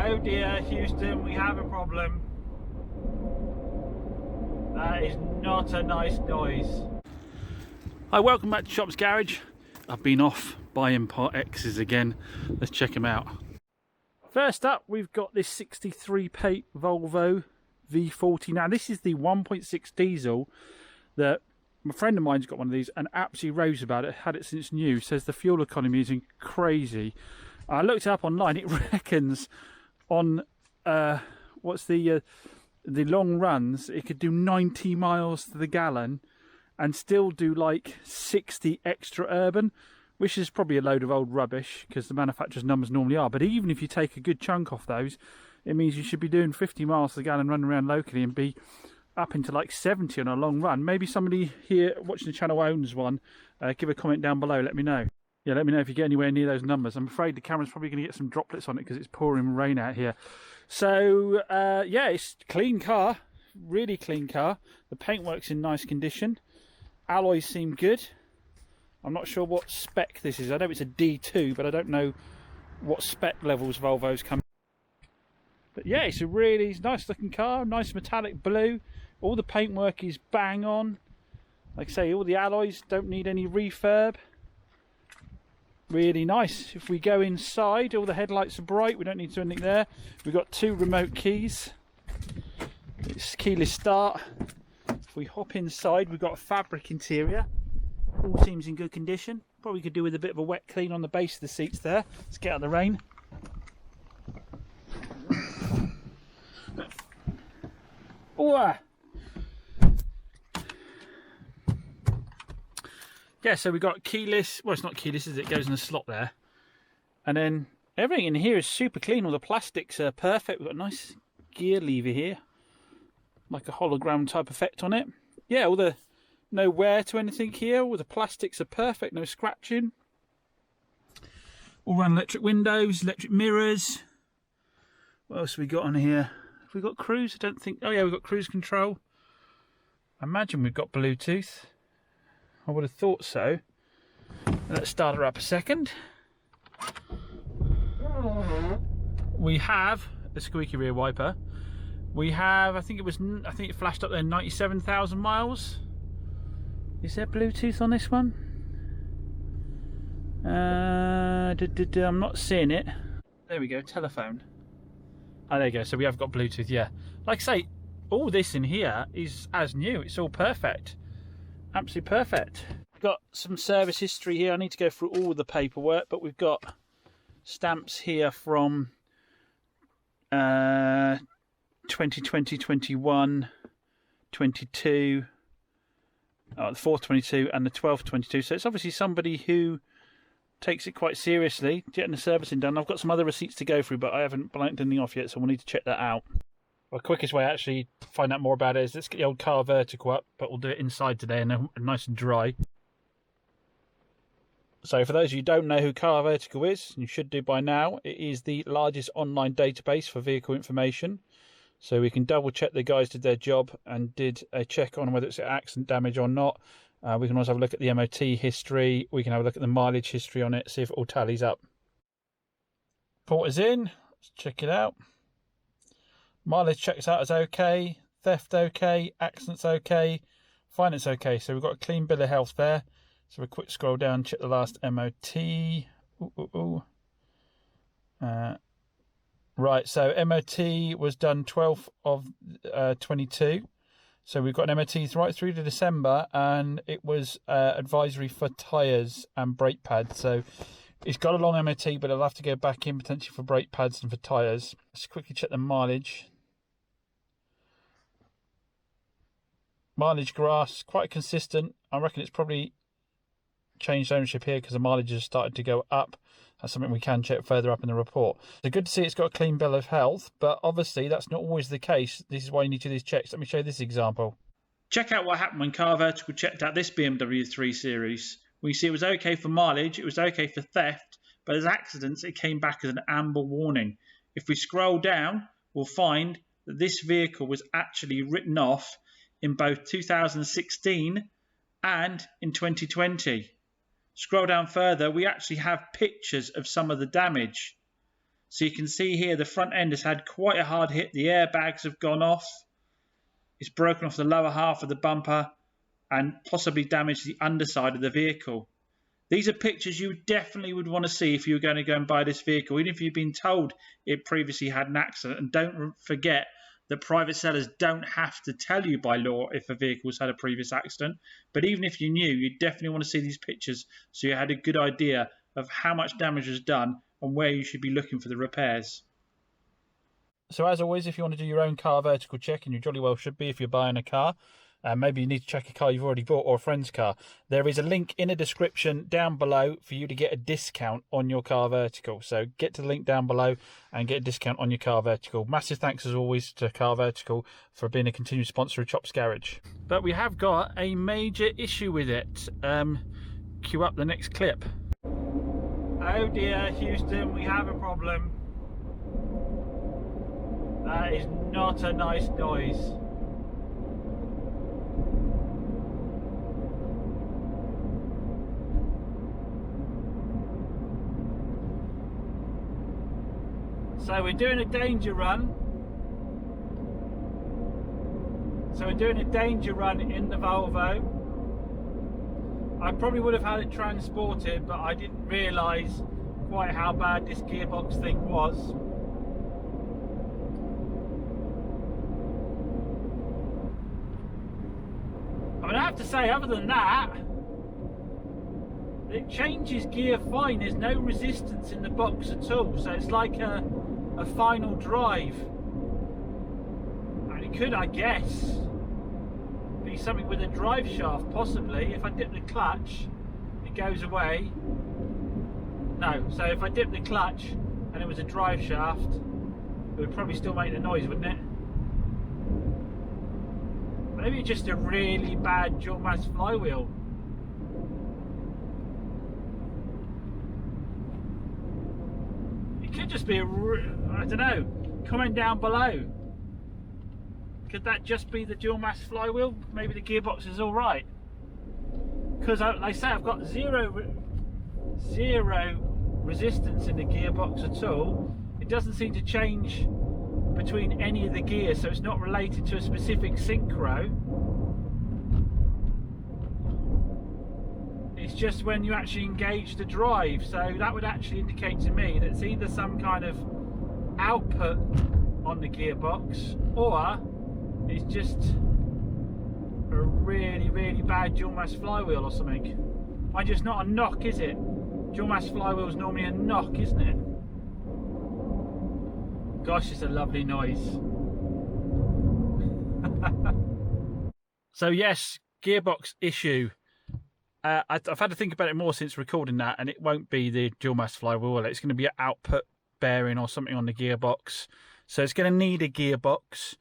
Oh dear, Houston, we have a problem. That is not a nice noise. Hi, welcome back to Shop's Garage. I've been off buying Part X's again. Let's check them out. First up, we've got this 63 plate Volvo V40. Now, this is the 1.6 diesel that a friend of mine's got one of these and absolutely raves about it. Had it since new. Says the fuel economy is crazy. I looked it up online. It reckons on what's the long runs, it could do 90 miles to the gallon and still do like 60 extra urban, which is probably a load of old rubbish because the manufacturer's numbers normally are. But even if you take a good chunk off those, it means you should be doing 50 miles to the gallon running around locally and be up into like 70 on a long run. Maybe somebody here watching the channel owns one. Give a comment down below, let me know. Yeah, let me know if you get anywhere near those numbers. I'm afraid the camera's probably going to get some droplets on it because it's pouring rain out here. So, yeah, it's a clean car. Really clean car. The paintwork's in nice condition. Alloys seem good. I'm not sure what spec this is. I know it's a D2, but I don't know what spec levels Volvo's come. But yeah, it's a really nice looking car. Nice metallic blue. All the paintwork is bang on. Like I say, all the alloys don't need any refurb. Really nice. If we go inside, all the headlights are bright. We don't need to do anything there. We've got two remote keys. It's keyless start. If we hop inside, we've got a fabric interior. All seems in good condition. Probably could do with a bit of a wet clean on the base of the seats there. Let's get out of the rain. Oh! Yeah, so we've got keyless. Well, it's not keyless, is it? It goes in a slot there. And then everything in here is super clean. All the plastics are perfect. We've got a nice gear lever here. Like a hologram type effect on it. Yeah, all the no wear to anything here. All the plastics are perfect. No scratching. All round electric windows, electric mirrors. What else have we got on here? Have we got cruise? I don't think. Oh yeah, we've got cruise control. I imagine we've got Bluetooth. I would have thought so. Let's start her up a second. We have a squeaky rear wiper. We have, I think it flashed up there 97,000 miles. Is there Bluetooth on this one? I'm not seeing it. There we go, telephone. Oh, there you go. So we have got Bluetooth, yeah. Like I say, all this in here is as new. It's all perfect. Absolutely perfect. We've got some service history here. I need to go through all the paperwork, but we've got stamps here from 2020, 21, 22, the 4th 22 and the 12th 22. So it's obviously somebody who takes it quite seriously, getting the servicing done. I've got some other receipts to go through, but I haven't blanked anything off yet, so we'll need to check that out. Well, the quickest way actually to find out more about it is let's get the old car vertical up, but we'll do it inside today and nice and dry. So for those of you who don't know who Car Vertical is, you should do by now, it is the largest online database for vehicle information. So we can double check the guys did their job and did a check on whether it's accident damage or not. We can also have a look at the MOT history. We can have a look at the mileage history on it, see if it all tallies up. Port is in, let's check it out. Mileage checks out as okay, theft okay, accidents okay, finance okay. So we've got a clean bill of health there. So a quick scroll down, check the last MOT. Right, so MOT was done 12th of 22. So we've got an MOT right through to December, and it was advisory for tyres and brake pads. So it's got a long MOT, but it'll have to go back in potentially for brake pads and for tyres. Let's quickly check the mileage. Mileage graphs, quite consistent. I reckon it's probably changed ownership here because the mileage has started to go up. That's something we can check further up in the report. So good to see it's got a clean bill of health, but obviously that's not always the case. This is why you need to do these checks. Let me show you this example. Check out what happened when Car Vertical checked out this BMW 3 Series. We see it was okay for mileage, it was okay for theft, but as accidents it came back as an amber warning. If we scroll down, we'll find that this vehicle was actually written off in both 2016 and in 2020. Scroll down further, we actually have pictures of some of the damage. So you can see here the front end has had quite a hard hit. The airbags have gone off. It's broken off the lower half of the bumper and possibly damaged the underside of the vehicle. These are pictures you definitely would want to see if you were going to go and buy this vehicle, even if you've been told it previously had an accident. And don't forget that private sellers don't have to tell you by law if a vehicle's had a previous accident. But even if you knew, you definitely want to see these pictures so you had a good idea of how much damage was done and where you should be looking for the repairs. So as always, if you want to do your own car vertical check, and you jolly well should be if you're buying a car, maybe you need to check a car you've already bought or a friend's car, there is a link in the description down below for you to get a discount on your car vertical. So get to the link down below and get a discount on your ar vertical. Massive thanks as always to Car Vertical for being a continued sponsor of Chops Garage. But we have got a major issue with it. Cue up the next clip. Oh dear, Houston, we have a problem. That is not a nice noise. So we're doing a danger run. In the Volvo. I probably would have had it transported, but I didn't realise quite how bad this gearbox thing was. I mean, I have to say, other than that, it changes gear fine. There's no resistance in the box at all, so it's like a final drive. And it could, I guess, be something with a drive shaft, possibly. If I dip the clutch, it goes away. No, so if I dip the clutch and it was a drive shaft, it would probably still make the noise, wouldn't it? Maybe it's just a really bad dual mass flywheel. It could just be I don't know, comment down below. Could that just be the dual mass flywheel? Maybe the gearbox is all right. Because like I say, I've got zero resistance in the gearbox at all. It doesn't seem to change between any of the gears, so it's not related to a specific synchro. It's just when you actually engage the drive, so that would actually indicate to me that it's either some kind of output on the gearbox, or it's just a really bad dual mass flywheel or something. Mind you, it's not a knock, is it? Dual mass flywheel is normally a knock, isn't it? Gosh, it's a lovely noise. So yes, gearbox issue. I've had to think about it more since recording that, and it won't be the dual mass flywheel. It's going to be an output bearing or something on the gearbox. So it's going to need a gearbox.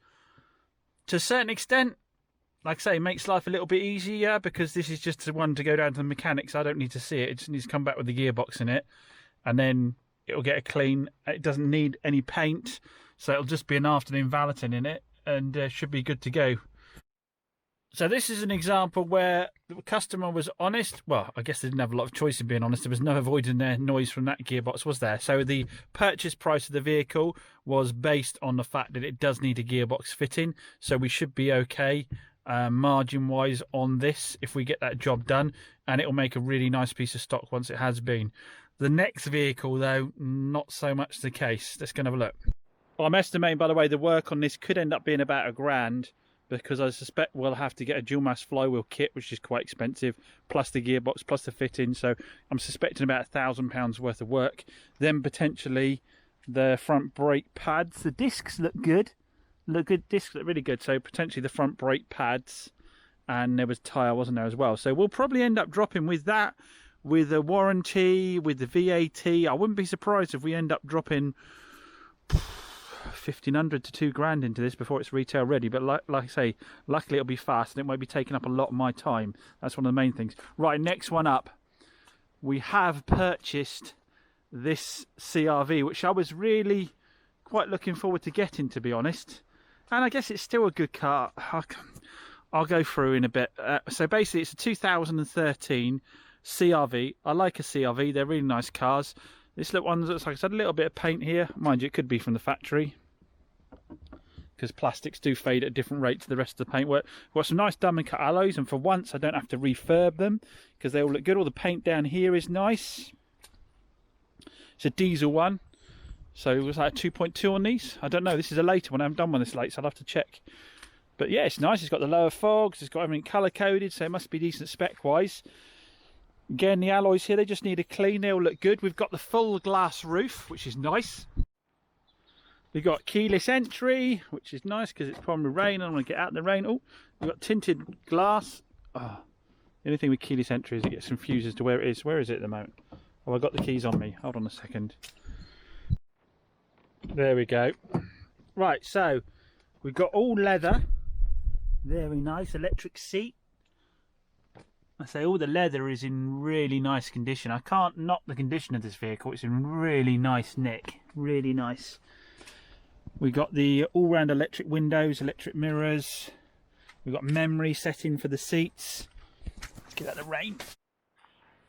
To a certain extent, like I say, it makes life a little bit easier, because this is just the one to go down to the mechanics. I don't need to see it. It just needs to come back with the gearbox in it, and then it'll get a clean. It doesn't need any paint, so it'll just be an afternoon valeting in it, and should be good to go. So this is an example where the customer was honest. Well, I guess they didn't have a lot of choice in being honest. There was no avoiding their noise from that gearbox, was there? So the purchase price of the vehicle was based on the fact that it does need a gearbox fitting. So we should be okay margin-wise on this if we get that job done. And it will make a really nice piece of stock once it has been. The next vehicle, though, not so much the case. Let's go and have a look. Well, I'm estimating, by the way, the work on this could end up being about £1,000. Because I suspect we'll have to get a dual mass flywheel kit, which is quite expensive, plus the gearbox, plus the fitting. So I'm suspecting about £1,000 worth of work. Then potentially the front brake pads. The discs look good. Discs look really good. So potentially the front brake pads, and there was tyre, wasn't there, as well. So we'll probably end up dropping with that, with a warranty, with the VAT. I wouldn't be surprised if we end up dropping $1,500 to £2,000 into this before it's retail ready. But like I say, luckily it'll be fast, and it won't be taking up a lot of my time. That's one of the main things. Right, next one up, we have purchased this CRV, which I was really quite looking forward to getting, to be honest. And I guess it's still a good car. I'll go through in a bit. So basically it's a 2013 CRV. I like a CRV, they're really nice cars. This little one looks like it's had a little bit of paint here. Mind you, it could be from the factory, because plastics do fade at a different rate to the rest of the paintwork. We've got some nice diamond cut alloys, and for once I don't have to refurb them because they all look good. All the paint down here is nice. It's a diesel one, so it was like a 2.2 on these. I don't know, this is a later one. I haven't done one this late, so I'll have to check. But yeah, it's nice. It's got the lower fogs, it's got everything colour coded, so it must be decent spec wise. Again, the alloys here, they just need a clean. They all look good. We've got the full glass roof, which is nice. We've got keyless entry, which is nice because it's probably rain. I don't want to get out in the rain. Oh, we've got tinted glass. Oh, the only thing with keyless entry is it gets confused as to where it is. Where is it at the moment? Oh, I've got the keys on me. Hold on a second. There we go. Right, so we've got all leather. Very nice. Electric seat. I say all the leather is in really nice condition. I can't knock the condition of this vehicle. It's in really nice nick. Really nice. We got the all-round electric windows, electric mirrors. We've got memory setting for the seats. Let's get out of the rain.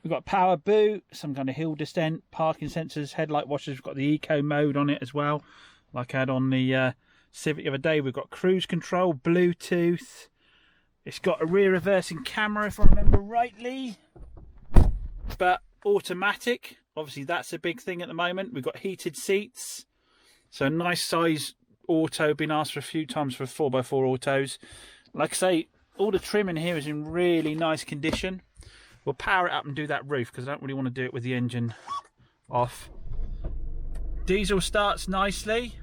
We've got power boot, some kind of hill descent, parking sensors, headlight washers. We've got the eco mode on it as well, like I had on the Civic the other day. We've got cruise control, Bluetooth. It's got a rear reversing camera, if I remember rightly, but automatic. Obviously, that's a big thing at the moment. We've got heated seats. So a nice size auto, been asked for a few times for 4x4 autos. Like I say, all the trim in here is in really nice condition. We'll power it up and do that roof because I don't really want to do it with the engine off. Diesel starts nicely.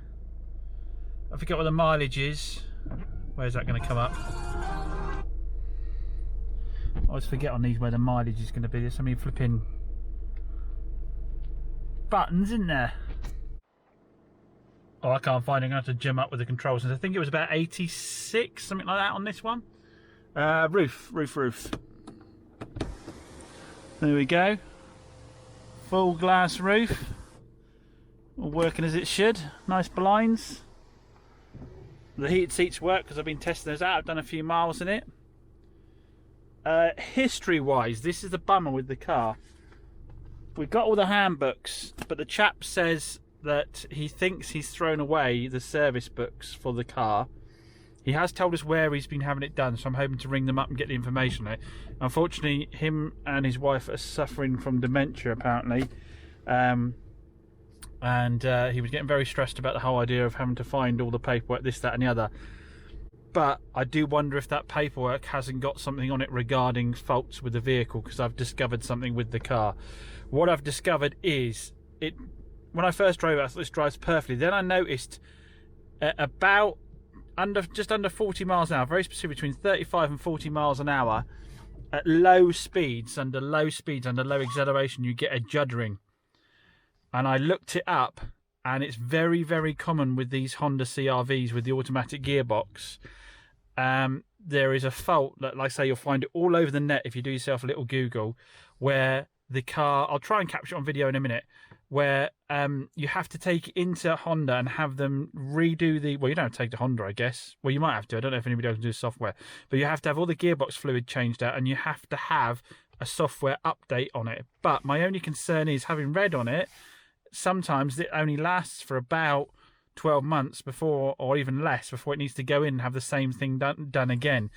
I forget what the mileage is. Where's that going to come up? I always forget on these where the mileage is going to be. There's so many flipping buttons, isn't there? Oh, I can't find it. I'm going to have to gem up with the controls. I think it was about 86, something like that on this one. Roof. There we go. Full glass roof. All working as it should. Nice blinds. The heated seats work because I've been testing those out. I've done a few miles in it. History-wise, this is the bummer with the car. We've got all the handbooks, but the chap says that he thinks he's thrown away the service books for the car. He has told us where he's been having it done, so I'm hoping to ring them up and get the information on it. Unfortunately, him and his wife are suffering from dementia, apparently. And he was getting very stressed about the whole idea of having to find all the paperwork, this, that and the other. But I do wonder if that paperwork hasn't got something on it regarding faults with the vehicle, because I've discovered something with the car. What I've discovered is, when I first drove it, I thought this drives perfectly. Then I noticed about just under 40 miles an hour, very specific, between 35 and 40 miles an hour, at low speeds, under low acceleration, you get a juddering. And I looked it up, and it's very, very common with these Honda CRVs with the automatic gearbox. There is a fault that, like I say, you'll find it all over the net if you do yourself a little Google, where the car, I'll try and capture it on video in a minute, where you have to take it into Honda and have them redo the, well, you don't have to take it to Honda, I guess. Well, you might have to. I don't know if anybody else can do software. But you have to have all the gearbox fluid changed out, and you have to have a software update on it. But my only concern is, having read on it, sometimes it only lasts for about 12 months before, or even less, before it needs to go in and have the same thing done again.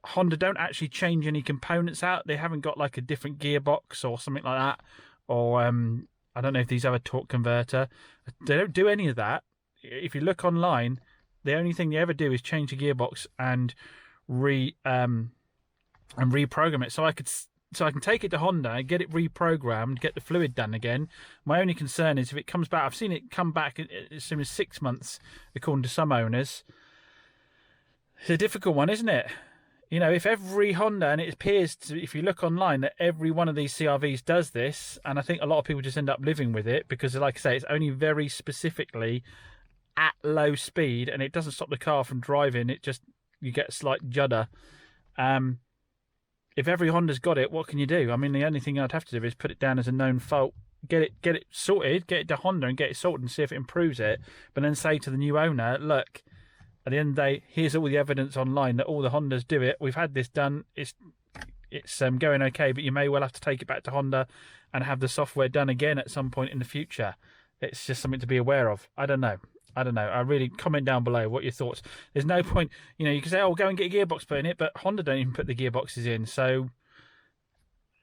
Honda don't actually change any components out. They haven't got like a different gearbox or something like that. Or I don't know if these have a torque converter. They don't do any of that. If you look online, the only thing they ever do is change the gearbox and reprogram it. So I can take it to Honda, get it reprogrammed, get the fluid done again. My only concern is if it comes back, I've seen it come back as soon as 6 months, according to some owners. It's a difficult one, isn't it? You know, if every Honda, and it appears to, if you look online, that every one of these CRVs does this, and I think a lot of people just end up living with it because, like I say, it's only very specifically at low speed, and it doesn't stop the car from driving. It just, you get a slight judder. If every Honda's got it, what can you do? I mean, the only thing I'd have to do is put it down as a known fault, get it sorted, get it to Honda and get it sorted and see if it improves it, but then say to the new owner, look, at the end of the day, here's all the evidence online that all the Hondas do it. We've had this done. it's going okay, but you may well have to take it back to Honda and have the software done again at some point in the future. It's just something to be aware of. I don't know. I really, comment down below what your thoughts. There's no point, you know, you can say, oh, go and get a gearbox put in it, but Honda don't even put the gearboxes in. So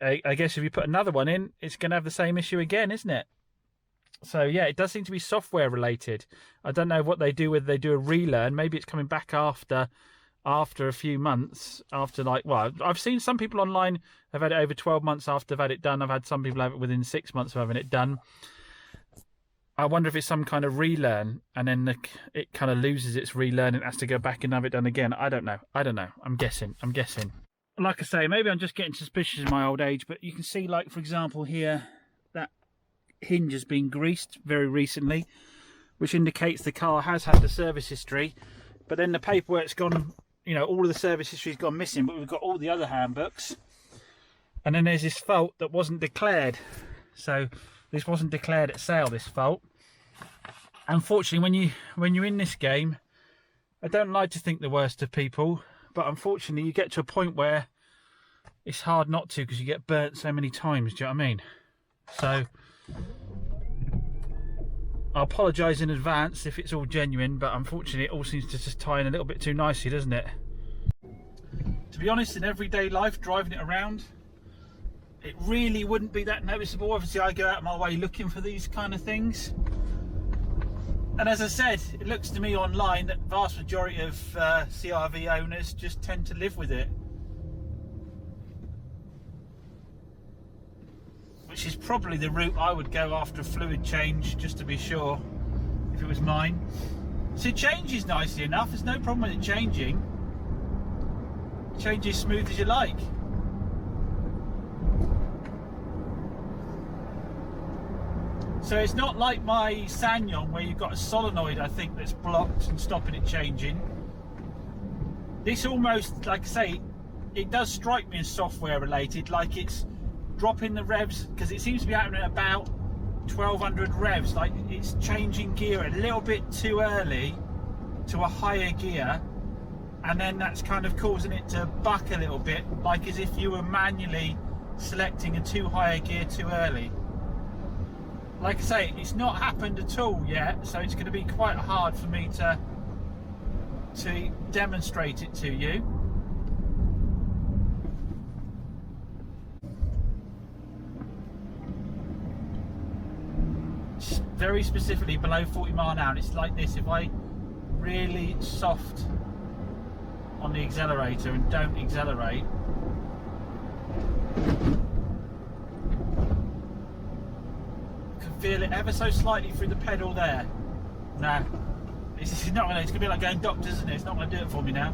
I guess if you put another one in, it's going to have the same issue again, isn't it? So yeah, it does seem to be software related. I don't know what they do, whether they do a relearn. Maybe it's coming back after a few months, after like, well, I've seen some people online have had it over 12 months after they've had it done. I've had some people have it within 6 months of having it done. I wonder if it's some kind of relearn, and then it kind of loses its relearn and has to go back and have it done again. I don't know. I'm guessing. Like I say, maybe I'm just getting suspicious in my old age, but you can see, like, for example, here, that hinge has been greased very recently, which indicates the car has had the service history, but then the paperwork's gone, you know, all of the service history's gone missing, but we've got all the other handbooks. And then there's this fault that wasn't declared. So this wasn't declared at sale, this fault. Unfortunately, when you're in this game, I don't like to think the worst of people, but unfortunately you get to a point where it's hard not to, because you get burnt so many times. Do you know what I mean? So I apologise in advance if it's all genuine, but unfortunately it all seems to just tie in a little bit too nicely, doesn't it? To be honest, in everyday life, driving it around, it really wouldn't be that noticeable. Obviously I go out of my way looking for these kind of things, and as I said, it looks to me online that the vast majority of CRV owners just tend to live with it, which is probably the route I would go after a fluid change, just to be sure, if it was mine. So it changes nicely enough, there's no problem with it changing. It changes smooth as you like. So it's not like my Sanyong where you've got a solenoid, I think, that's blocked and stopping it changing. This almost, like I say, it does strike me as software related, like it's dropping the revs, because it seems to be happening at about 1200 revs, like it's changing gear a little bit too early to a higher gear, and then that's kind of causing it to buck a little bit, like as if you were manually selecting a too high a gear too early. Like I say, it's not happened at all yet, so it's going to be quite hard for me to demonstrate it to you. Very specifically below 40 mile an hour, and it's like this. If I really soft on the accelerator and don't accelerate, feel it ever so slightly through the pedal there. Nah, it's not gonna. It's gonna be like going doctors, isn't it? It's not gonna do it for me now.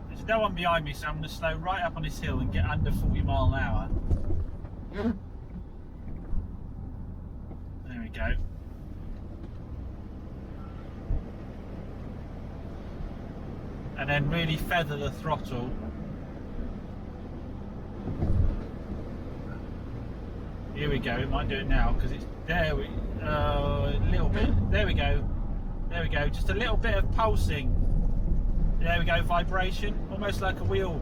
There's no one behind me, so I'm gonna slow right up on this hill and get under 40 mile an hour. There we go. And then really feather the throttle. Here we go, it might do it now, because it's there. A little bit. There we go. There we go. Just a little bit of pulsing. There we go, vibration, almost like a wheel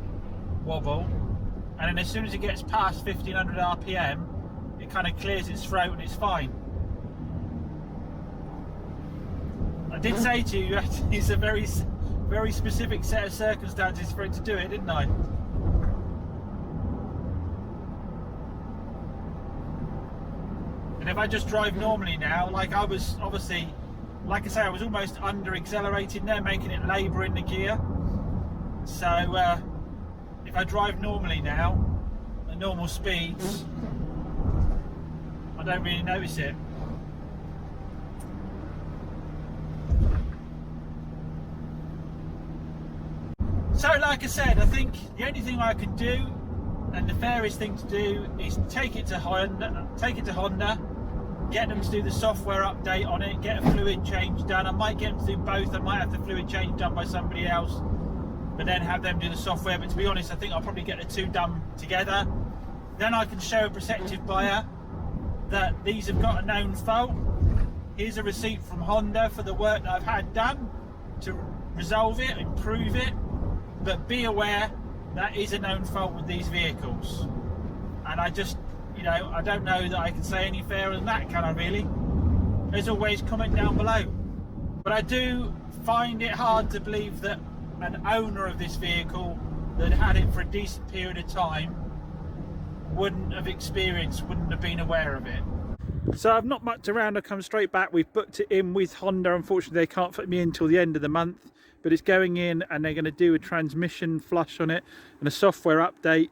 wobble. And then as soon as it gets past 1500 RPM, it kind of clears its throat and it's fine. I did say to you, it's a very, very specific set of circumstances for it to do it, didn't I? And if I just drive normally now, like I was obviously, like I say, I was almost under accelerated there, making it labour in the gear. So if I drive normally now, at normal speeds, I don't really notice it. So like I said, I think the only thing I can do, and the fairest thing to do, is take it to Honda, get them to do the software update on it, get a fluid change done. I might get them to do both. I might have the fluid change done by somebody else, but then have them do the software. But to be honest, I think I'll probably get the two done together. Then I can show a prospective buyer that these have got a known fault. Here's a receipt from Honda for the work that I've had done to resolve it, improve it. but be aware that is a known fault with these vehicles, and I just, you know, I don't know that I can say any fairer than that, can I really? As always, comment down below. But I do find it hard to believe that an owner of this vehicle that had it for a decent period of time wouldn't have been aware of it. So I've not mucked around, I've come straight back. We've booked it in with Honda. Unfortunately, they can't fit me in until the end of the month, but it's going in and they're going to do a transmission flush on it and a software update.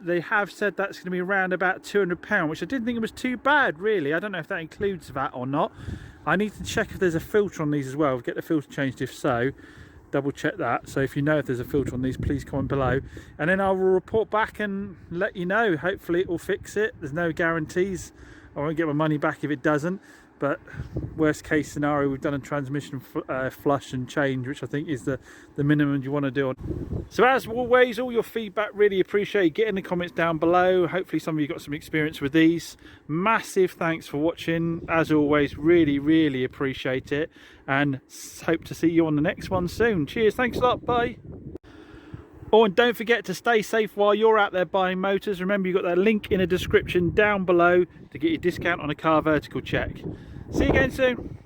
They have said that's going to be around about £200, which I didn't think it was too bad, really. I don't know if that includes that or not. I need to check if there's a filter on these as well, get the filter changed if so. Double check that. So if you know if there's a filter on these, please comment below, and then I will report back and let you know. Hopefully it will fix it. There's no guarantees. I won't get my money back if it doesn't, but worst case scenario, we've done a transmission flush and change, which I think is the minimum you want to do. So as always, all your feedback really appreciated. Get in the comments down below. Hopefully some of you got some experience with these. Massive thanks for watching. As always, really appreciate it, and hope to see you on the next one soon. Cheers, thanks a lot, bye. Oh, and don't forget to stay safe while you're out there buying motors. Remember, you've got that link in the description down below to get your discount on a car vertical check. See you again soon.